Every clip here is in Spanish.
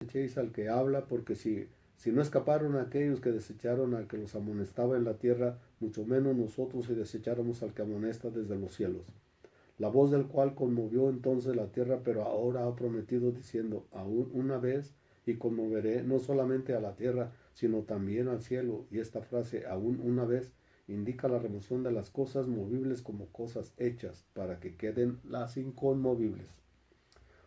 desechéis al que habla, porque si no escaparon aquellos que desecharon al que los amonestaba en la tierra, mucho menos nosotros si desecháramos al que amonesta desde los cielos. La voz del cual conmovió entonces la tierra, pero ahora ha prometido diciendo, aún una vez, y conmoveré no solamente a la tierra, sino también al cielo. Y esta frase, aún una vez, indica la remoción de las cosas movibles como cosas hechas, para que queden las inconmovibles.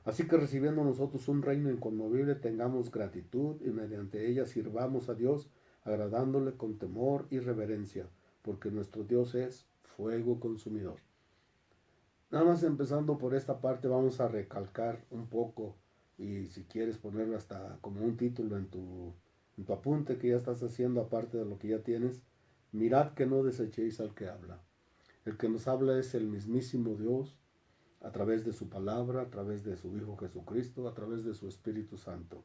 Así que recibiendo nosotros un reino inconmovible, tengamos gratitud y mediante ella sirvamos a Dios, agradándole con temor y reverencia, porque nuestro Dios es fuego consumidor. Nada más empezando por esta parte vamos a recalcar un poco y si quieres ponerlo hasta como un título en tu apunte que ya estás haciendo aparte de lo que ya tienes, mirad que no desechéis al que habla. El que nos habla es el mismísimo Dios a través de su palabra, a través de su Hijo Jesucristo, a través de su Espíritu Santo.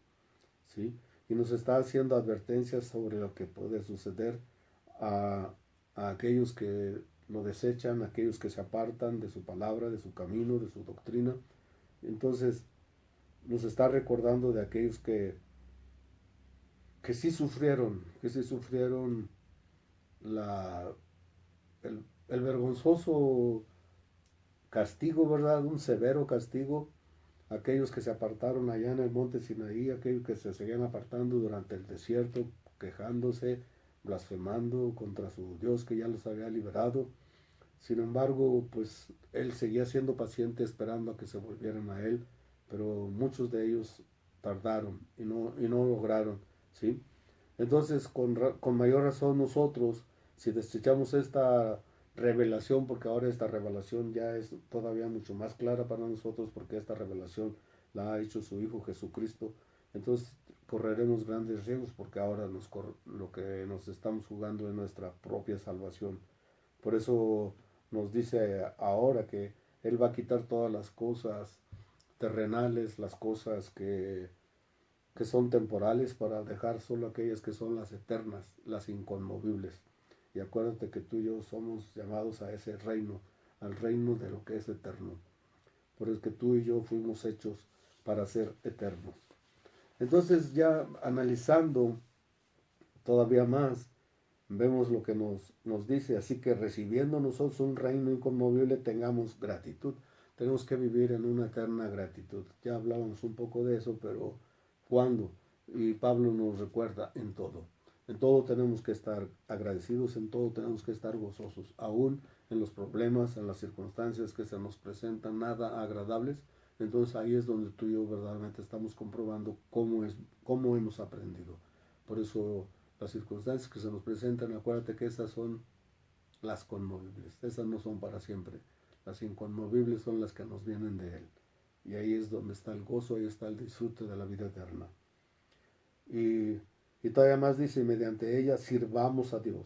¿Sí? Y nos está haciendo advertencias sobre lo que puede suceder a, a aquellos que lo desechan, a aquellos que se apartan de su palabra, de su camino, de su doctrina. Entonces nos está recordando de aquellos que sí sufrieron la, el vergonzoso castigo, ¿verdad? Un severo castigo. Aquellos que se apartaron allá en el monte Sinaí, aquellos que se seguían apartando durante el desierto, quejándose, blasfemando contra su Dios que ya los había liberado. Sin embargo, pues él seguía siendo paciente esperando a que se volvieran a él, pero muchos de ellos tardaron y no lograron, ¿sí? Entonces, con mayor razón nosotros, si desechamos esta revelación, porque ahora esta revelación ya es todavía mucho más clara para nosotros, porque esta revelación la ha hecho su Hijo Jesucristo, entonces correremos grandes riesgos, porque ahora lo que nos estamos jugando es nuestra propia salvación. Por eso nos dice ahora que Él va a quitar todas las cosas terrenales, las cosas que son temporales para dejar solo aquellas que son las eternas, las inconmovibles. Y acuérdate que tú y yo somos llamados a ese reino, al reino de lo que es eterno. Por eso que tú y yo fuimos hechos para ser eternos. Entonces ya analizando todavía más, vemos lo que nos dice. Así que recibiendo nosotros un reino inconmovible, tengamos gratitud. Tenemos que vivir en una eterna gratitud. Ya hablábamos un poco de eso, pero ¿cuándo? Y Pablo nos recuerda en todo. En todo tenemos que estar agradecidos, en todo tenemos que estar gozosos, aún en los problemas, en las circunstancias que se nos presentan nada agradables. Entonces ahí es donde tú y yo verdaderamente estamos comprobando cómo hemos aprendido. Por eso las circunstancias que se nos presentan, acuérdate que esas son las conmovibles, esas no son para siempre. Las inconmovibles son las que nos vienen de Él. Y ahí es donde está el gozo, ahí está el disfrute de la vida eterna. Y todavía más dice, mediante ella sirvamos a Dios,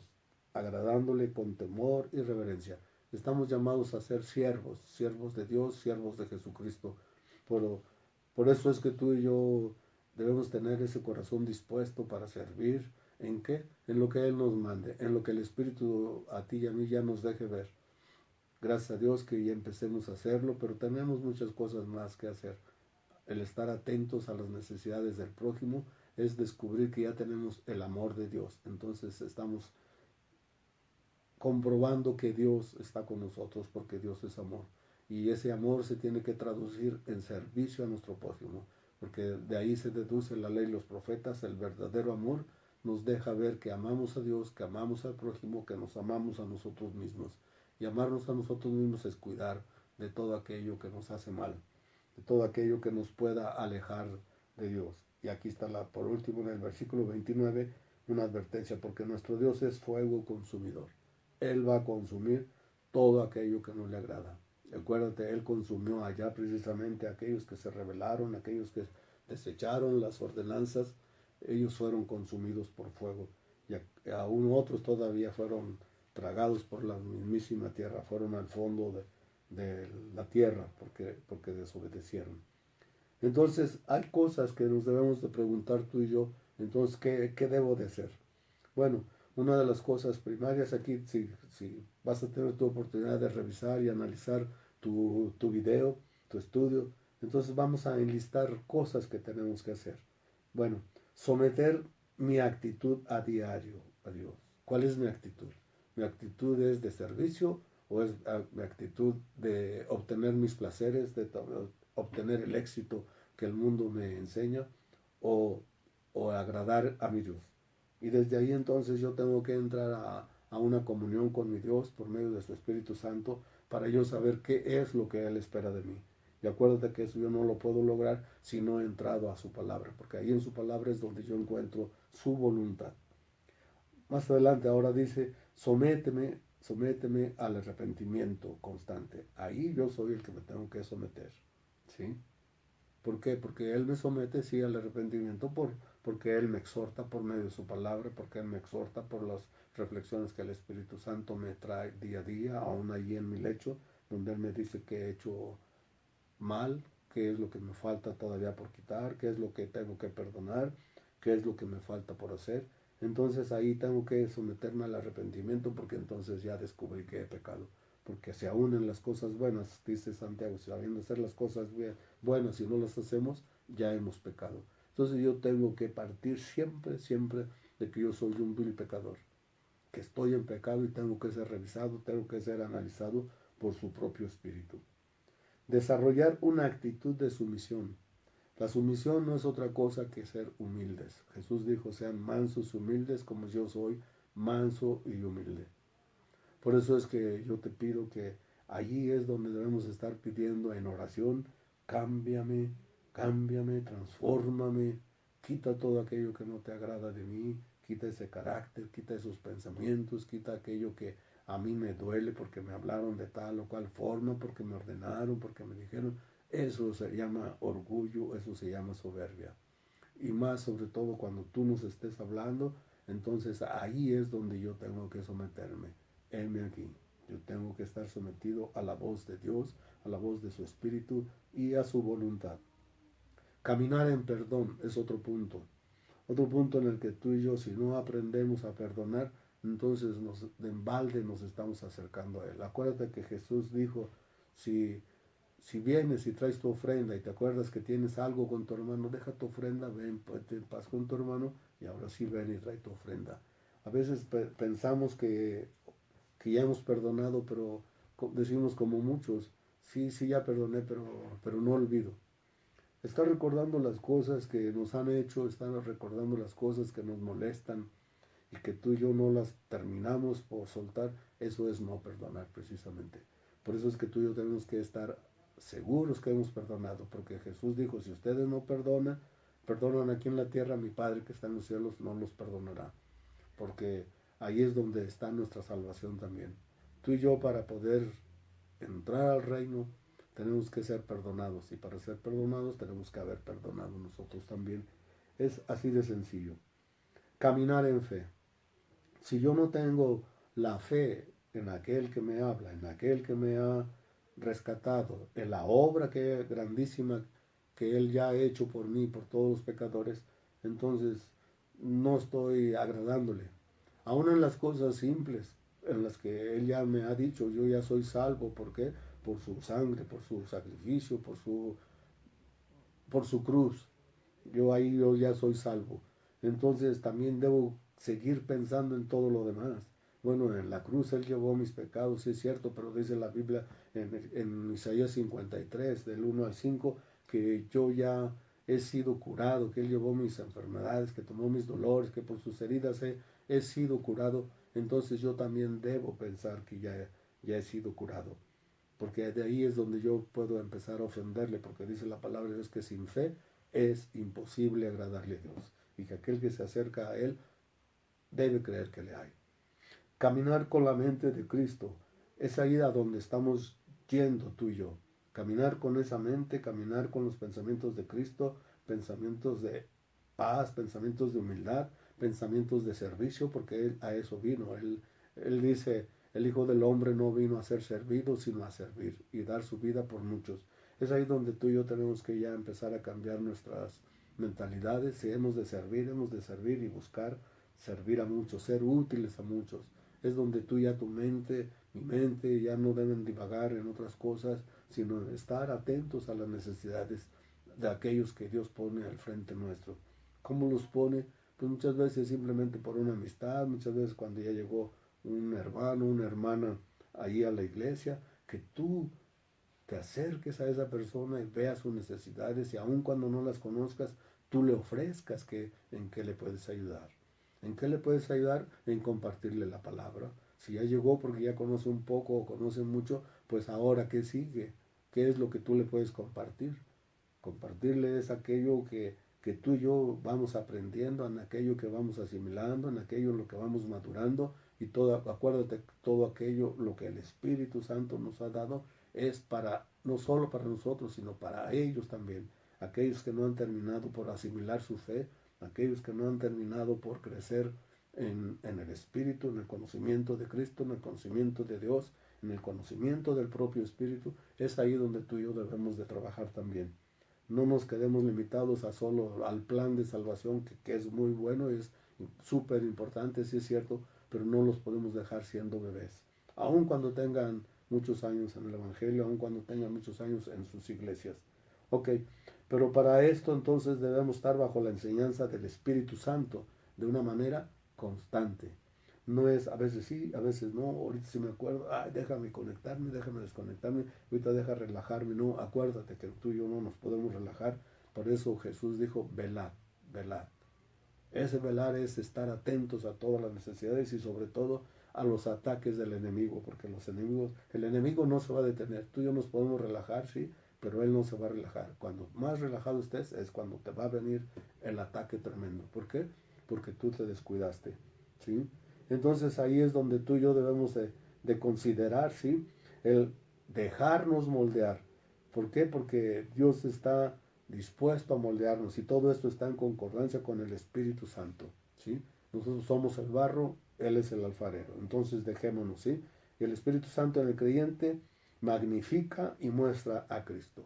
agradándole con temor y reverencia. Estamos llamados a ser siervos, siervos de Dios, siervos de Jesucristo. Por eso es que tú y yo debemos tener ese corazón dispuesto para servir. ¿En qué? En lo que Él nos mande, en lo que el Espíritu a ti y a mí ya nos deje ver. Gracias a Dios que ya empecemos a hacerlo, pero tenemos muchas cosas más que hacer. El estar atentos a las necesidades del prójimo es descubrir que ya tenemos el amor de Dios. Entonces estamos comprobando que Dios está con nosotros porque Dios es amor. Y ese amor se tiene que traducir en servicio a nuestro prójimo, porque de ahí se deduce la ley y los profetas. El verdadero amor nos deja ver que amamos a Dios, que amamos al prójimo, que nos amamos a nosotros mismos. Y amarnos a nosotros mismos es cuidar de todo aquello que nos hace mal, de todo aquello que nos pueda alejar de Dios. Y aquí está por último en el versículo 29 una advertencia, porque nuestro Dios es fuego consumidor. Él va a consumir todo aquello que no le agrada. Acuérdate, Él consumió allá precisamente a aquellos que se rebelaron, aquellos que desecharon las ordenanzas, ellos fueron consumidos por fuego. Y aún otros todavía fueron tragados por la mismísima tierra, fueron al fondo de la tierra porque desobedecieron. Entonces hay cosas que nos debemos de preguntar tú y yo. Entonces, ¿qué debo de hacer? Bueno, una de las cosas primarias aquí, si vas a tener tu oportunidad de revisar y analizar tu video, tu estudio, entonces vamos a enlistar cosas que tenemos que hacer. Bueno, someter mi actitud a diario a Dios. ¿Cuál es mi actitud? ¿Mi actitud es de servicio o es mi actitud de obtener mis placeres, de obtener el éxito que el mundo me enseña o, o agradar a mi Dios? Y desde ahí entonces yo tengo que entrar a una comunión con mi Dios por medio de su Espíritu Santo para yo saber qué es lo que Él espera de mí. Y acuérdate que eso yo no lo puedo lograr si no he entrado a su palabra, porque ahí en su palabra es donde yo encuentro su voluntad. Más adelante ahora dice, sométeme al arrepentimiento constante. Ahí yo soy el que me tengo que someter. ¿Sí? ¿Por qué? Porque Él me somete, sí, al arrepentimiento, porque Él me exhorta por medio de su palabra, porque Él me exhorta por las reflexiones que el Espíritu Santo me trae día a día, aún allí en mi lecho, donde Él me dice que he hecho mal, qué es lo que me falta todavía por quitar, qué es lo que tengo que perdonar, qué es lo que me falta por hacer. Entonces ahí tengo que someterme al arrepentimiento porque entonces ya descubrí que he pecado. Porque se unen las cosas buenas, dice Santiago, si sabiendo hacer las cosas buenas y no las hacemos, ya hemos pecado. Entonces yo tengo que partir siempre, siempre de que yo soy un vil pecador, que estoy en pecado y tengo que ser revisado, tengo que ser analizado por su propio espíritu. Desarrollar una actitud de sumisión. La sumisión no es otra cosa que ser humildes. Jesús dijo, sean mansos y humildes como yo soy manso y humilde. Por eso es que yo te pido que allí es donde debemos estar pidiendo en oración, cámbiame, cámbiame, transfórmame, quita todo aquello que no te agrada de mí, quita ese carácter, quita esos pensamientos, quita aquello que a mí me duele porque me hablaron de tal o cual forma, porque me ordenaron, porque me dijeron. Eso se llama orgullo, eso se llama soberbia. Y más sobre todo cuando tú nos estés hablando, entonces ahí es donde yo tengo que someterme. Heme aquí. Yo tengo que estar sometido a la voz de Dios, a la voz de su Espíritu y a su voluntad. Caminar en perdón es otro punto. Otro punto en el que tú y yo, si no aprendemos a perdonar, entonces de embalde nos estamos acercando a Él. Acuérdate que Jesús dijo, si vienes y traes tu ofrenda y te acuerdas que tienes algo con tu hermano, deja tu ofrenda, ven, ponte en paz con tu hermano y ahora sí ven y trae tu ofrenda. A veces pensamos que ya hemos perdonado, pero decimos como muchos, sí, sí, ya perdoné, pero no olvido. Está recordando las cosas que nos han hecho, están recordando las cosas que nos molestan y que tú y yo no las terminamos por soltar, eso es no perdonar precisamente. Por eso es que tú y yo tenemos que estar seguros que hemos perdonado, porque Jesús dijo, si ustedes no perdonan aquí en la tierra, mi Padre que está en los cielos no los perdonará, porque ahí es donde está nuestra salvación también. Tú y yo para poder entrar al reino tenemos que ser perdonados y para ser perdonados tenemos que haber perdonado nosotros también. Es así de sencillo. Caminar en fe. Si yo no tengo la fe en aquel que me habla, en aquel que me ha rescatado, en la obra que grandísima que Él ya ha hecho por mí, por todos los pecadores, entonces no estoy agradándole. Aún en las cosas simples, en las que Él ya me ha dicho, yo ya soy salvo, ¿por qué? Por su sangre, por su sacrificio, por su cruz. Yo ya soy salvo. Entonces también debo seguir pensando en todo lo demás. Bueno, en la cruz Él llevó mis pecados, sí es cierto, pero dice la Biblia en Isaías 53, del 1 al 5, que yo ya he sido curado, que Él llevó mis enfermedades, que tomó mis dolores, que por sus heridas he sido curado. Entonces yo también debo pensar que ya he sido curado. Porque de ahí es donde yo puedo empezar a ofenderle, porque dice la palabra de Dios que sin fe es imposible agradarle a Dios. Y que aquel que se acerca a Él debe creer que le hay. Caminar con la mente de Cristo. Es ahí a donde estamos yendo tú y yo. Caminar con esa mente, caminar con los pensamientos de Cristo, pensamientos de paz, pensamientos de humildad, pensamientos de servicio, porque Él a eso vino. Él dice, el Hijo del Hombre no vino a ser servido, sino a servir y dar su vida por muchos. Es ahí donde tú y yo tenemos que ya empezar a cambiar nuestras mentalidades. Si hemos de servir y buscar servir a muchos, ser útiles a muchos. Es donde tú ya tu mente, mi mente, ya no deben divagar en otras cosas, sino estar atentos a las necesidades de aquellos que Dios pone al frente nuestro. ¿Cómo los pone? Pues muchas veces simplemente por una amistad, muchas veces cuando ya llegó un hermano, una hermana allí a la iglesia, que tú te acerques a esa persona y veas sus necesidades y aun cuando no las conozcas, tú le ofrezcas en qué le puedes ayudar. ¿En qué le puedes ayudar? En compartirle la palabra. Si ya llegó porque ya conoce un poco o conoce mucho, pues ahora ¿qué sigue? ¿Qué es lo que tú le puedes compartir? Compartirle es aquello que tú y yo vamos aprendiendo, en aquello que vamos asimilando, en aquello en lo que vamos madurando y todo, acuérdate, todo aquello, lo que el Espíritu Santo nos ha dado es para, no solo para nosotros, sino para ellos también, aquellos que no han terminado por asimilar su fe, aquellos que no han terminado por crecer en el Espíritu, en el conocimiento de Cristo, en el conocimiento de Dios, en el conocimiento del propio Espíritu, es ahí donde tú y yo debemos de trabajar también. No nos quedemos limitados a solo al plan de salvación, que es muy bueno, es súper importante, sí es cierto, pero no los podemos dejar siendo bebés. Aun cuando tengan muchos años en el Evangelio, aun cuando tengan muchos años en sus iglesias. Ok, pero para esto entonces debemos estar bajo la enseñanza del Espíritu Santo de una manera constante. No es a veces sí, a veces no, ahorita sí me acuerdo, ay, déjame conectarme, déjame desconectarme, ahorita deja relajarme, no, acuérdate que tú y yo no nos podemos relajar, por eso Jesús dijo, velad, velad. Ese velar es estar atentos a todas las necesidades y sobre todo a los ataques del enemigo, porque el enemigo no se va a detener, tú y yo nos podemos relajar, sí, pero él no se va a relajar. Cuando más relajado estés es cuando te va a venir el ataque tremendo. ¿Por qué? Porque tú te descuidaste, ¿sí? Entonces ahí es donde tú y yo debemos de considerar, ¿sí? El dejarnos moldear. ¿Por qué? Porque Dios está dispuesto a moldearnos y todo esto está en concordancia con el Espíritu Santo, ¿sí? Nosotros somos el barro, Él es el alfarero. Entonces dejémonos, ¿sí? Y el Espíritu Santo en el creyente magnifica y muestra a Cristo.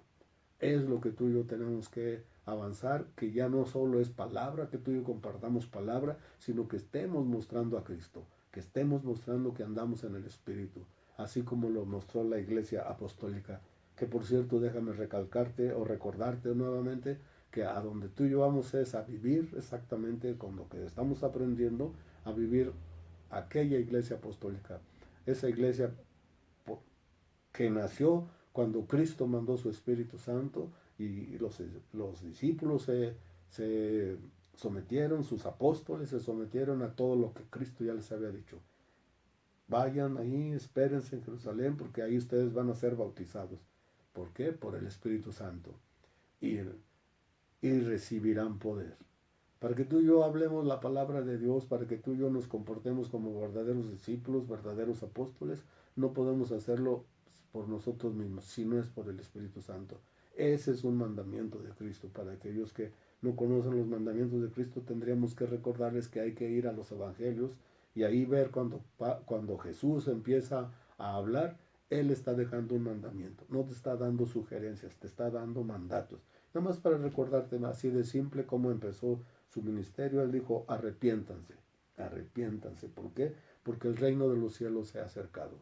Es lo que tú y yo tenemos que avanzar, que ya no solo es palabra, que tú y yo compartamos palabra, sino que estemos mostrando a Cristo, que estemos mostrando que andamos en el Espíritu, así como lo mostró la Iglesia Apostólica. Que por cierto, déjame recalcarte o recordarte nuevamente que a donde tú y yo vamos es a vivir exactamente con lo que estamos aprendiendo, a vivir aquella Iglesia Apostólica, esa iglesia que nació cuando Cristo mandó su Espíritu Santo y los discípulos se sometieron, sus apóstoles se sometieron a todo lo que Cristo ya les había dicho. Vayan ahí, espérense en Jerusalén, porque ahí ustedes van a ser bautizados. ¿Por qué? Por el Espíritu Santo. Y recibirán poder. Para que tú y yo hablemos la palabra de Dios, para que tú y yo nos comportemos como verdaderos discípulos, verdaderos apóstoles, no podemos hacerlo por nosotros mismos, si no es por el Espíritu Santo. Ese es un mandamiento de Cristo. Para aquellos que no conocen los mandamientos de Cristo, tendríamos que recordarles que hay que ir a los evangelios y ahí ver cuando Jesús empieza a hablar, Él está dejando un mandamiento. No te está dando sugerencias, te está dando mandatos. Nada más para recordarte así de simple cómo empezó su ministerio. Él dijo, arrepiéntanse, arrepiéntanse. ¿Por qué? Porque el reino de los cielos se ha acercado.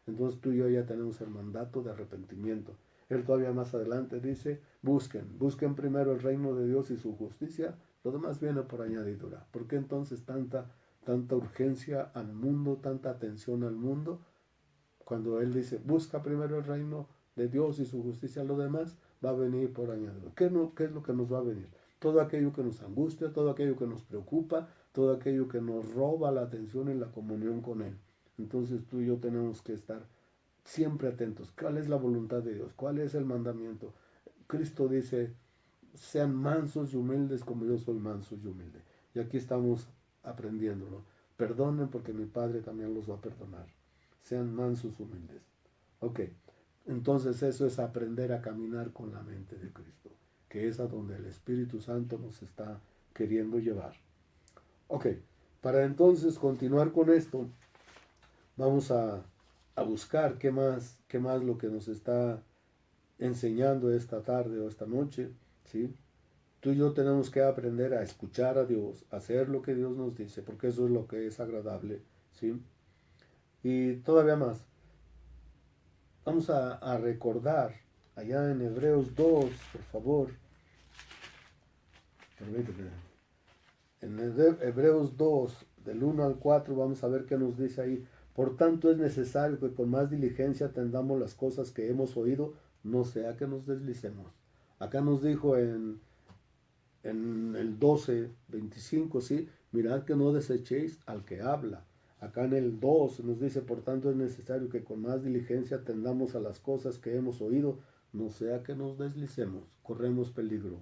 Entonces tú y yo ya tenemos el mandato de arrepentimiento. Él todavía más adelante dice, busquen primero el reino de Dios y su justicia, lo demás viene por añadidura. ¿Por qué entonces tanta urgencia al mundo, tanta atención al mundo? Cuando Él dice, busca primero el reino de Dios y su justicia, lo demás va a venir por añadidura. ¿Qué es lo que nos va a venir? Todo aquello que nos angustia, todo aquello que nos preocupa, todo aquello que nos roba la atención y la comunión con Él. Entonces tú y yo tenemos que estar siempre atentos. ¿Cuál es la voluntad de Dios? ¿Cuál es el mandamiento? Cristo dice, sean mansos y humildes como yo soy manso y humilde. Y aquí estamos aprendiéndolo. Perdonen porque mi Padre también los va a perdonar. Sean mansos y humildes. Ok, entonces eso es aprender a caminar con la mente de Cristo, que es a donde el Espíritu Santo nos está queriendo llevar. Ok, para entonces continuar con esto, vamos a buscar qué más lo que nos está enseñando esta tarde o esta noche, ¿sí? Tú y yo tenemos que aprender a escuchar a Dios, a hacer lo que Dios nos dice, porque eso es lo que es agradable, ¿sí? Y todavía más, vamos a recordar allá en Hebreos 2, por favor, permíteme, En Hebreos 2, del 1 al 4, vamos a ver qué nos dice ahí. Por tanto es necesario que con más diligencia atendamos las cosas que hemos oído, no sea que nos deslicemos. Acá nos dijo en el 12, 25, ¿sí? Mirad que no desechéis al que habla. Acá en el 2 nos dice, por tanto es necesario que con más diligencia atendamos a las cosas que hemos oído, no sea que nos deslicemos, corremos peligro.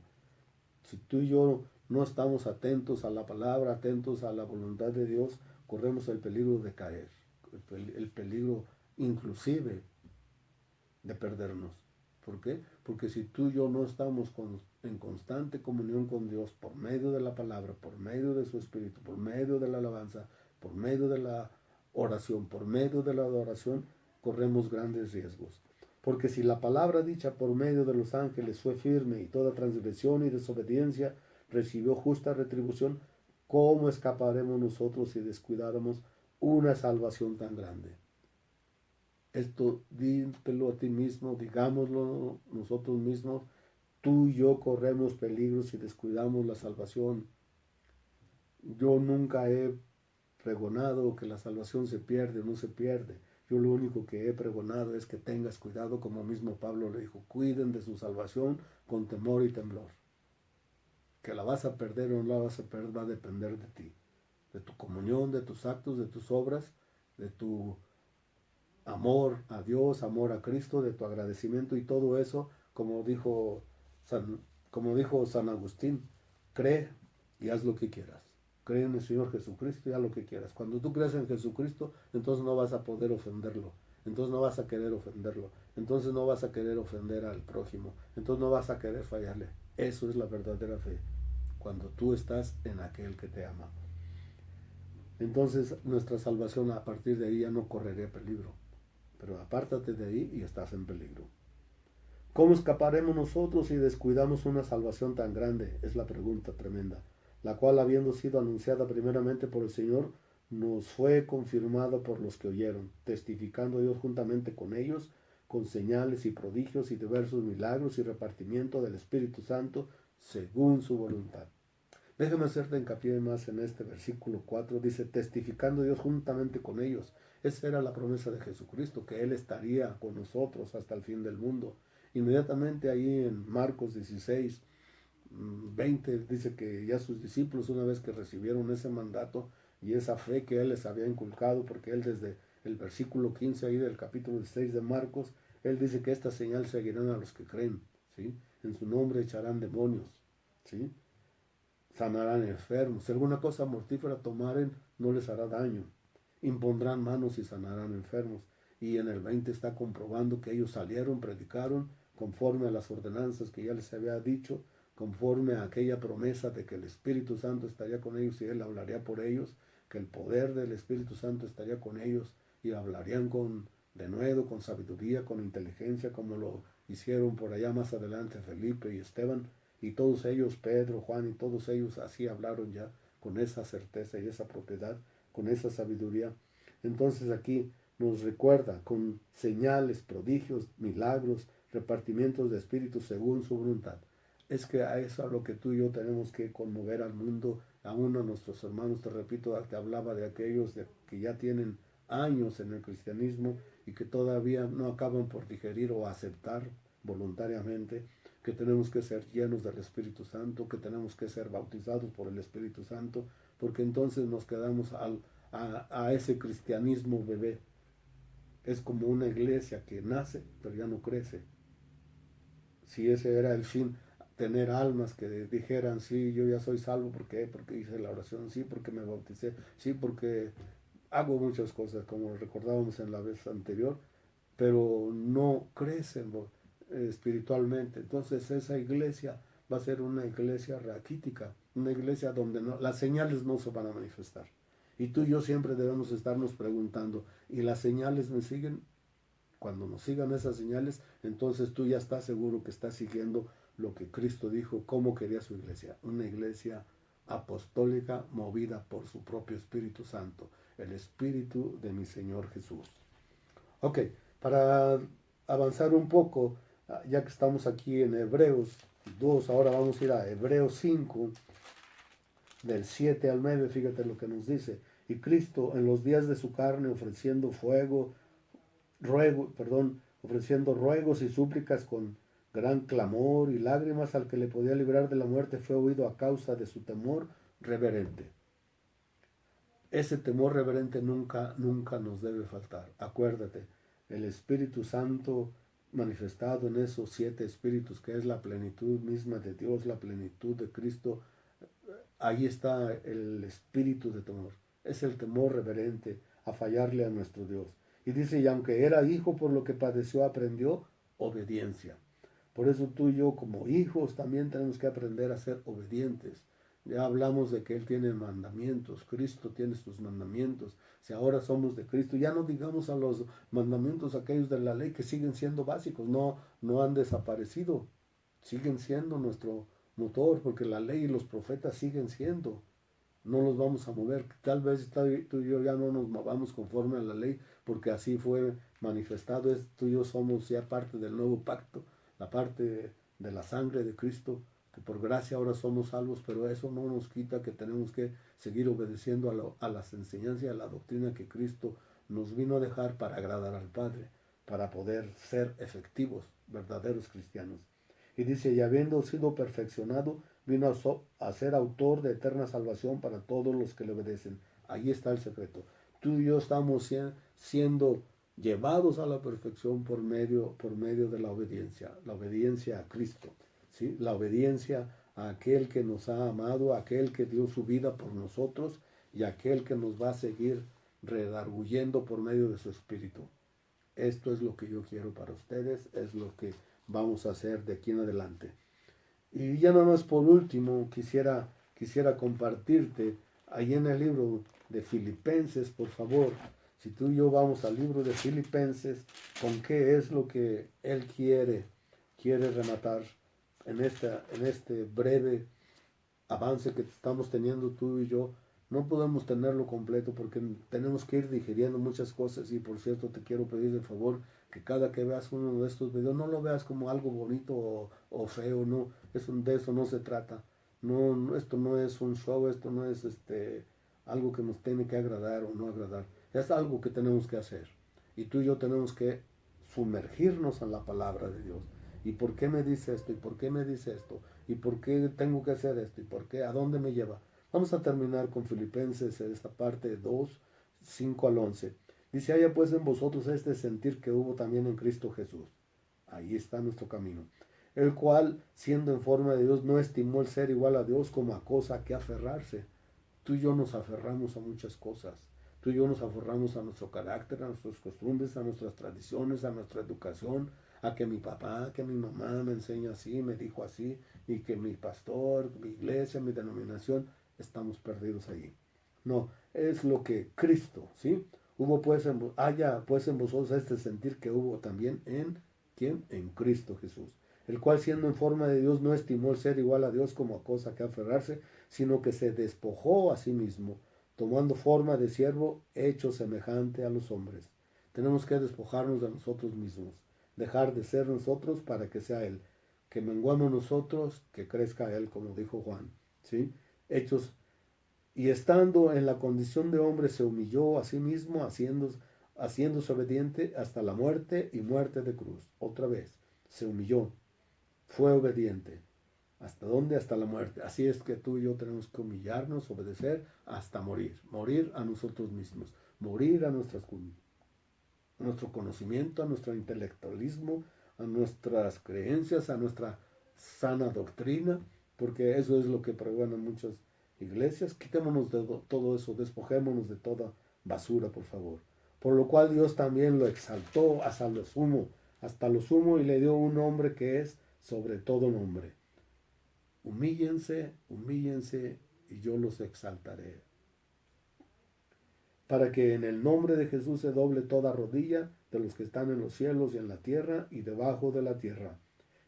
Si tú y yo no estamos atentos a la palabra, atentos a la voluntad de Dios, corremos el peligro de caer, el peligro inclusive de perdernos. ¿Por qué? Porque si tú y yo no estamos en constante comunión con Dios por medio de la palabra, por medio de su Espíritu, por medio de la alabanza, por medio de la oración, por medio de la adoración, corremos grandes riesgos. Porque si la palabra dicha por medio de los ángeles fue firme y toda transgresión y desobediencia recibió justa retribución, ¿cómo escaparemos nosotros si descuidáramos una salvación tan grande? Esto dítelo a ti mismo, digámoslo nosotros mismos, tú y yo corremos peligros si descuidamos la salvación. Yo nunca he pregonado que la salvación se pierde o no se pierde. Yo lo único que he pregonado es que tengas cuidado, como mismo Pablo le dijo, cuiden de su salvación con temor y temblor. Que la vas a perder o no la vas a perder va a depender de ti, de tu comunión, de tus actos, de tus obras, de tu amor a Dios, amor a Cristo, de tu agradecimiento y todo eso, como dijo San Agustín, cree y haz lo que quieras. Cree en el Señor Jesucristo y haz lo que quieras. Cuando tú crees en Jesucristo, entonces no vas a poder ofenderlo. Entonces no vas a querer ofenderlo. Entonces no vas a querer ofender al prójimo. Entonces no vas a querer fallarle. Eso es la verdadera fe. Cuando tú estás en aquel que te ama. Entonces nuestra salvación a partir de ahí ya no correría peligro. Pero apártate de ahí y estás en peligro. ¿Cómo escaparemos nosotros si descuidamos una salvación tan grande? Es la pregunta tremenda, la cual habiendo sido anunciada primeramente por el Señor, nos fue confirmada por los que oyeron, testificando Dios juntamente con ellos, con señales y prodigios y diversos milagros y repartimiento del Espíritu Santo según su voluntad. Déjame hacerte hincapié más en este versículo 4, dice, testificando Dios juntamente con ellos. Esa era la promesa de Jesucristo, que Él estaría con nosotros hasta el fin del mundo. Inmediatamente ahí en Marcos 16, 20, dice que ya sus discípulos, una vez que recibieron ese mandato y esa fe que Él les había inculcado, porque Él desde el versículo 15 ahí del capítulo 16 de Marcos, Él dice que esta señal seguirán a los que creen, ¿sí? En su nombre echarán demonios, ¿sí? Sanarán enfermos. Si alguna cosa mortífera tomaren, no les hará daño. Impondrán manos y sanarán enfermos. Y en el 20 está comprobando que ellos salieron, predicaron, conforme a las ordenanzas que ya les había dicho, conforme a aquella promesa de que el Espíritu Santo estaría con ellos y Él hablaría por ellos, que el poder del Espíritu Santo estaría con ellos y hablarían con denuedo, con sabiduría, con inteligencia, como lo hicieron por allá más adelante Felipe y Esteban. Y todos ellos, Pedro, Juan y todos ellos así hablaron ya con esa certeza y esa propiedad, con esa sabiduría. Entonces aquí nos recuerda con señales, prodigios, milagros, repartimientos de espíritus según su voluntad. Es que a eso a lo que tú y yo tenemos que conmover al mundo, aún a nuestros hermanos, te repito, te hablaba de aquellos que ya tienen años en el cristianismo y que todavía no acaban por digerir o aceptar voluntariamente que tenemos que ser llenos del Espíritu Santo, que tenemos que ser bautizados por el Espíritu Santo, porque entonces nos quedamos a ese cristianismo bebé. Es como una iglesia que nace, pero ya no crece. Si ese era el fin, tener almas que dijeran, sí, yo ya soy salvo, ¿por qué? Porque hice la oración, sí, porque me bauticé, sí, porque hago muchas cosas, como recordábamos en la vez anterior, pero no crecen espiritualmente. Entonces esa iglesia va a ser una iglesia raquítica, una iglesia donde las señales no se van a manifestar. Y tú y yo siempre debemos estarnos preguntando, ¿y las señales me siguen? Cuando nos sigan esas señales, entonces tú ya estás seguro que estás siguiendo lo que Cristo dijo, cómo quería su iglesia. Una iglesia apostólica movida por su propio Espíritu Santo, el Espíritu de mi Señor Jesús. Ok, para avanzar un poco, ya que estamos aquí en Hebreos 2, ahora vamos a ir a Hebreos 5, del 7 al 9, fíjate lo que nos dice. Y Cristo en los días de su carne ofreciendo ofreciendo ruegos y súplicas con gran clamor y lágrimas al que le podía librar de la muerte, fue oído a causa de su temor reverente. Ese temor reverente nunca nos debe faltar. Acuérdate, el Espíritu Santo manifestado en esos 7 espíritus, que es la plenitud misma de Dios, la plenitud de Cristo, ahí está el espíritu de temor. Es el temor reverente a fallarle a nuestro Dios. Y dice, y aunque era hijo, por lo que padeció, aprendió obediencia. Por eso tú y yo como hijos también tenemos que aprender a ser obedientes. Ya hablamos de que Él tiene mandamientos, Cristo tiene sus mandamientos. Si ahora somos de Cristo, ya no digamos a los mandamientos aquellos de la ley que siguen siendo básicos, no han desaparecido, siguen siendo nuestro motor, porque la ley y los profetas siguen siendo. No los vamos a mover. Tal vez tú y yo ya no nos movamos conforme a la ley, porque así fue manifestado. Tú y yo somos ya parte del nuevo pacto, la parte de la sangre de Cristo, que por gracia ahora somos salvos, pero eso no nos quita que tenemos que seguir obedeciendo a las enseñanzas y a la doctrina que Cristo nos vino a dejar para agradar al Padre, para poder ser efectivos, verdaderos cristianos. Y dice, y habiendo sido perfeccionado, vino a ser autor de eterna salvación para todos los que le obedecen. Ahí está el secreto. Tú y yo estamos siendo llevados a la perfección por medio de la obediencia a Cristo, ¿sí? La obediencia a aquel que nos ha amado, a aquel que dio su vida por nosotros y a aquel que nos va a seguir redarguyendo por medio de su Espíritu. Esto es lo que yo quiero para ustedes, es lo que vamos a hacer de aquí en adelante. Y ya nada más por último, quisiera compartirte ahí en el libro de Filipenses, por favor, si tú y yo vamos al libro de Filipenses, con qué es lo que él quiere rematar en este breve avance que estamos teniendo tú y yo. No podemos tenerlo completo porque tenemos que ir digiriendo muchas cosas. Y por cierto, te quiero pedir de favor que cada que veas uno de estos videos no lo veas como algo bonito o feo. No, de eso no se trata. No, esto no es un show, esto no es algo que nos tiene que agradar o no agradar. Es algo que tenemos que hacer. Y tú y yo tenemos que sumergirnos en la palabra de Dios. ¿Y por qué me dice esto? ¿Y por qué me dice esto? ¿Y por qué tengo que hacer esto? ¿Y por qué? ¿A dónde me lleva? Vamos a terminar con Filipenses, esta parte 2, 5 al 11. Dice, haya pues en vosotros este sentir que hubo también en Cristo Jesús. Ahí está nuestro camino. El cual, siendo en forma de Dios, no estimó el ser igual a Dios como a cosa que aferrarse. Tú y yo nos aferramos a muchas cosas. Tú y yo nos aferramos a nuestro carácter, a nuestras costumbres, a nuestras tradiciones, a nuestra educación, a que mi papá, que mi mamá me enseña así, me dijo así, y que mi pastor, mi iglesia, mi denominación, estamos perdidos allí. No, es lo que Cristo, ¿sí? Haya pues en vosotros este sentir que hubo también en, ¿quién? En Cristo Jesús, el cual siendo en forma de Dios no estimó el ser igual a Dios como a cosa que aferrarse, sino que se despojó a sí mismo, tomando forma de siervo, hecho semejante a los hombres. Tenemos que despojarnos de nosotros mismos, dejar de ser nosotros para que sea Él, que menguamos nosotros, que crezca Él, como dijo Juan, ¿sí? Hechos, y estando en la condición de hombre se humilló a sí mismo, haciéndose obediente hasta la muerte y muerte de cruz. Otra vez, se humilló, fue obediente. ¿Hasta dónde? Hasta la muerte. Así es que tú y yo tenemos que humillarnos, obedecer hasta morir. Morir a nosotros mismos, morir a nuestro conocimiento, a nuestro intelectualismo, a nuestras creencias, a nuestra sana doctrina, porque eso es lo que pregonan muchas iglesias. Quitémonos de todo eso, despojémonos de toda basura, por favor. Por lo cual Dios también lo exaltó hasta lo sumo, y le dio un nombre que es sobre todo nombre. Humíllense, humíllense, y yo los exaltaré. Para que en el nombre de Jesús se doble toda rodilla de los que están en los cielos y en la tierra y debajo de la tierra,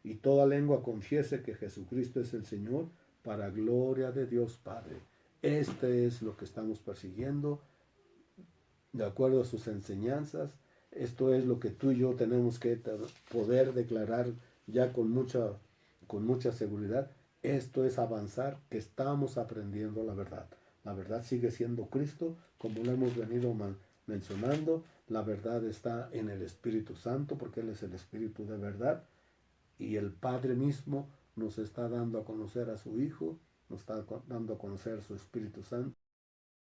y toda lengua confiese que Jesucristo es el Señor, para gloria de Dios Padre. Este es lo que estamos persiguiendo, de acuerdo a sus enseñanzas. Esto es lo que tú y yo tenemos que poder declarar ya con mucha seguridad. Esto es avanzar, que estamos aprendiendo la verdad. La verdad sigue siendo Cristo, como lo hemos venido mencionando. La verdad está en el Espíritu Santo, porque Él es el Espíritu de verdad. Y el Padre mismo nos está dando a conocer a su Hijo, nos está dando a conocer a su Espíritu Santo.